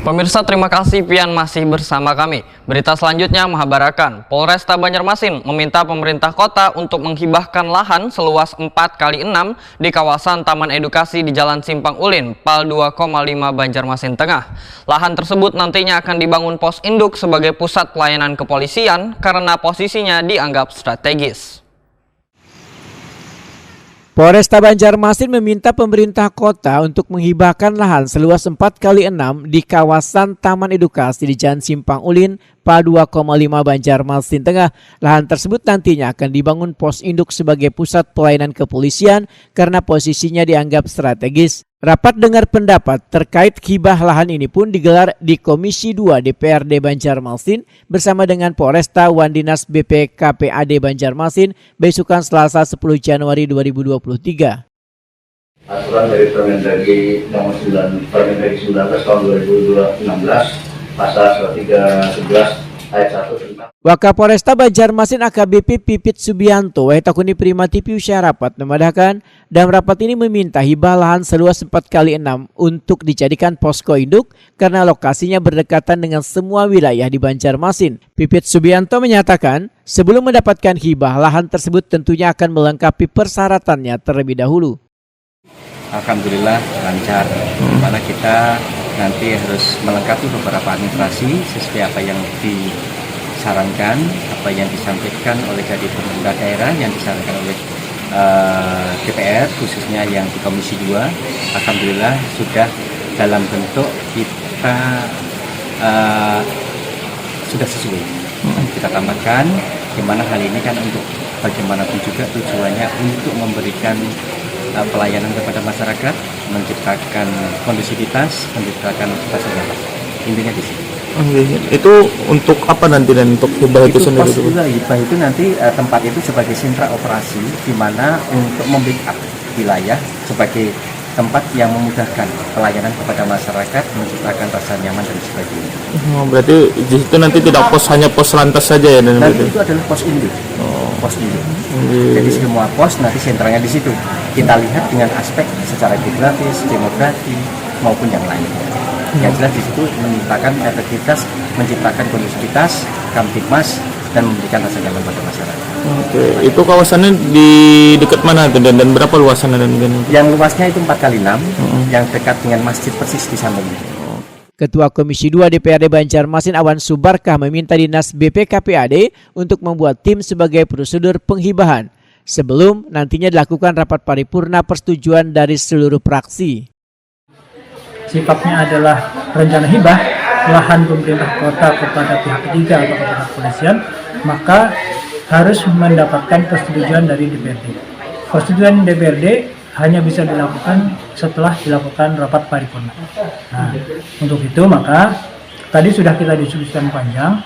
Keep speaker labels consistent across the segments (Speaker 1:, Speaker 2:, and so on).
Speaker 1: Pemirsa, terima kasih pian masih bersama kami. Berita selanjutnya menghabarkan Polresta Banjarmasin meminta pemerintah kota untuk menghibahkan lahan seluas 4x6 di kawasan Taman Edukasi di Jalan Simpang Ulin, Pal 2,5 Banjarmasin Tengah. Lahan tersebut nantinya akan dibangun pos induk sebagai pusat pelayanan kepolisian karena posisinya dianggap strategis.
Speaker 2: Polresta Banjarmasin meminta pemerintah kota untuk menghibahkan lahan seluas 4x6 di kawasan Taman Edukasi di Jalan Simpang Ulin, Pal 2,5 Banjarmasin Tengah. Lahan tersebut nantinya akan dibangun pos induk sebagai pusat pelayanan kepolisian karena posisinya dianggap strategis. Rapat dengar pendapat terkait hibah lahan ini pun digelar di Komisi 2 DPRD Banjarmasin bersama dengan Polresta Wandinas BPKPAD Banjarmasin besukan Selasa 10 Januari 2023.
Speaker 3: Aturan dari Permendagri nomor 19 tahun 2016 pasal 311 ayat 1 tentang
Speaker 2: Wakapolresta Banjarmasin AKBP Pipit Subianto Wahtakuni Primati Piusya rapat memadahkan dalam rapat ini meminta hibah lahan seluas 4x6 untuk dijadikan posko induk karena lokasinya berdekatan dengan semua wilayah di Banjarmasin. Pipit Subianto menyatakan sebelum mendapatkan hibah lahan tersebut tentunya akan melengkapi persyaratannya terlebih dahulu.
Speaker 4: Alhamdulillah lancar, karena kita nanti harus melengkapi beberapa administrasi sesuai apa yang disarankan, apa yang disampaikan oleh dari pemerintah daerah, yang disarankan oleh DPR, khususnya yang di Komisi 2. Alhamdulillah sudah dalam bentuk kita sudah sesuai. Kita tambahkan, dimana hal ini kan untuk bagaimanapun juga tujuannya untuk memberikan pelayanan kepada masyarakat, menciptakan kondusivitas, menciptakan rasa nyaman. Intinya di sini.
Speaker 5: Itu untuk apa nanti dan untuk hibah itu sendiri?
Speaker 4: Hibah itu nanti tempat itu sebagai sentra operasi, di mana untuk membackup wilayah sebagai tempat yang memudahkan pelayanan kepada masyarakat, menciptakan rasa nyaman dan sebagainya.
Speaker 5: Berarti di situ nanti tidak hanya pos lantas saja ya? Dan
Speaker 4: itu adalah pos induk. Pos induk. Jadi semua pos nanti sentranya di situ. Kita lihat dengan aspek secara geografis, demografi maupun yang lainnya. Yang jelas di situ menciptakan efektivitas, menciptakan kondusivitas, kamtipmas, dan memberikan rasa nyaman pada masyarakat.
Speaker 5: Oke, itu kawasannya di dekat mana dan berapa luasannya dan
Speaker 4: yang luasnya itu 4x6, yang dekat dengan masjid persis di sampingnya.
Speaker 2: Ketua Komisi 2 DPRD Banjarmasin Awan Subarkah meminta Dinas BPKPAD untuk membuat tim sebagai prosedur penghibahan sebelum nantinya dilakukan rapat paripurna persetujuan dari seluruh fraksi.
Speaker 6: Sifatnya adalah rencana hibah lahan pemerintah kota kepada pihak ketiga atau kepada kepolisian, maka harus mendapatkan persetujuan dari DPRD. Persetujuan DPRD hanya bisa dilakukan setelah dilakukan rapat paripurna. Nah, untuk itu maka tadi sudah kita diskusikan panjang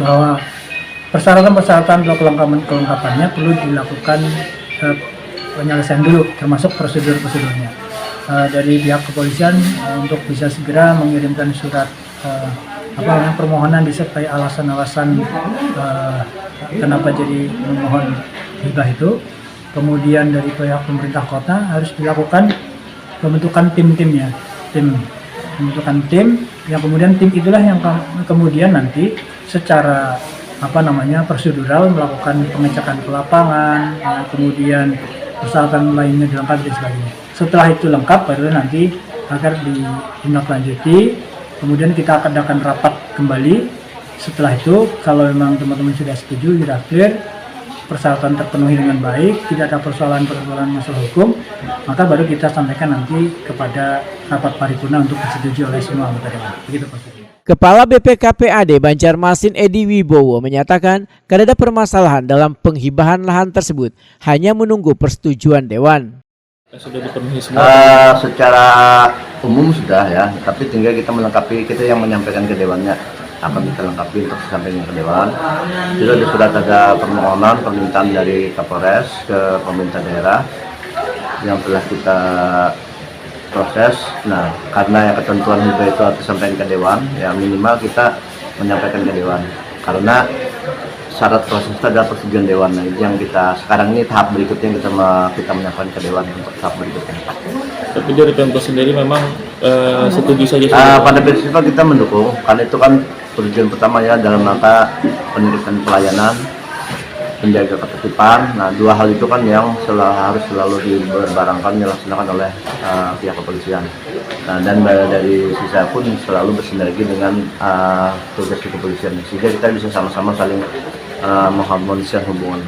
Speaker 6: bahwa persyaratan-persyaratan atau kelengkapannya perlu dilakukan penyelesaian dulu, termasuk prosedur-prosedurnya. Dari pihak kepolisian untuk bisa segera mengirimkan surat permohonan disertai alasan-alasan kenapa jadi memohon hibah itu. Kemudian dari pihak pemerintah kota harus dilakukan pembentukan tim-timnya, pembentukan tim yang kemudian tim itulah yang kemudian nanti secara prosedural melakukan pengecekan ke lapangan, kemudian persyaratan lainnya dilengkapi dan sebagainya. Setelah itu lengkap baru nanti akan ditindaklanjuti, kemudian kita akan adakan rapat kembali. Setelah itu kalau memang teman-teman sudah setuju, sudah clear, persyaratan terpenuhi dengan baik, tidak ada persoalan masalah hukum, maka baru kita sampaikan nanti kepada rapat paripurna untuk disetujui oleh semua anggota dewan. Begitu Pak.
Speaker 2: Kepala BPKPAD Banjarmasin Edi Wibowo menyatakan tidak ada permasalahan dalam penghibahan lahan tersebut, hanya menunggu persetujuan dewan.
Speaker 5: Sudah dipenuhi semua.
Speaker 3: Secara umum sudah ya, tapi tinggal kita melengkapi, kita yang menyampaikan ke dewannya akan kita lengkapi untuk sampaikan ke dewan. Sudah ada surat, ada permohonan permintaan dari Kapolres ke pemerintah daerah yang telah kita proses. Nah, karena ketentuan hibah itu harus disampaikan ke dewan, ya minimal kita menyampaikan ke dewan. Karena syarat proses itu adalah persetujuan dewan. Nah, itu yang kita sekarang ini tahap berikutnya kita menyampaikan ke dewan untuk tahap berikutnya.
Speaker 5: Tapi dari Pemkot sendiri memang setuju saja.
Speaker 3: Pada prinsipnya kita mendukung, karena itu kan tujuan pertama ya dalam rangka peningkatan pelayanan, menjaga ketertiban. Nah, dua hal itu kan yang harus selalu diberbarengkan dilaksanakan oleh pihak kepolisian. Nah, dan dari sisi pun selalu bersinergi dengan tugas kepolisian, sehingga kita bisa sama-sama saling mengharmonisasi hubungan.